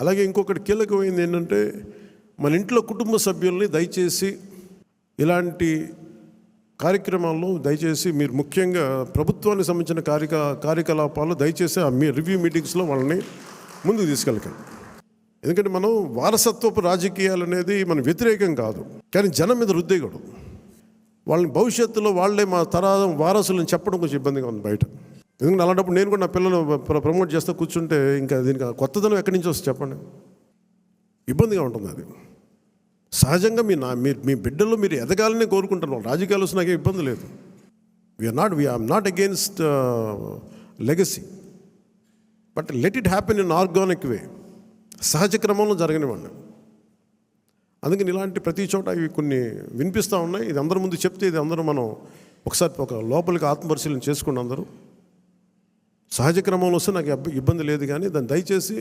అలాగే ఇంకొకటి కీలకమైంది ఏంటంటే, మన ఇంట్లో కుటుంబ సభ్యుల్ని దయచేసి ఇలాంటి కార్యక్రమాల్లో దయచేసి మీరు ముఖ్యంగా ప్రభుత్వానికి సంబంధించిన కార్యకలాపాలు దయచేసి మీ రివ్యూ మీటింగ్స్లో వాళ్ళని ముందుకు తీసుకెళ్ళకండి. ఎందుకంటే మనం వారసత్వపు రాజకీయాలు అనేది మనం వ్యతిరేకం కాదు, కానీ జనం మీద రుద్దేయకూడదు. వాళ్ళని భవిష్యత్తులో వాళ్ళే మా వారసులను చెప్పడం కొంచెం ఇబ్బందిగా ఉంది బయట. ఎందుకంటే అలాంటప్పుడు నేను కూడా నా పిల్లలు ప్రమోట్ చేస్తూ కూర్చుంటే ఇంకా దీనికి కొత్తదనం ఎక్కడి నుంచి వస్తుంది చెప్పండి, ఇబ్బందిగా ఉంటుంది. అది సహజంగా మీ బిడ్డల్లో మీరు ఎదగాలని కోరుకుంటున్నాం. రాజకీయాలు వస్తే నాకేం ఇబ్బంది లేదు. We are not against legacy, but let it happen in organic way, సహజ క్రమంలో జరగనివ్వండి. అందుకని ఇలాంటి ప్రతి చోట ఇవి కొన్ని వినిపిస్తూ ఉన్నాయి. ఇది అందరి ముందు చెప్తే ఇది అందరూ మనం ఒకసారి ఒక లోపలికి ఆత్మపరిశీలన చేసుకోండి. అందరూ సహజ క్రమంలో వస్తే నాకు ఇబ్బంది లేదు, కానీ దాన్ని దయచేసి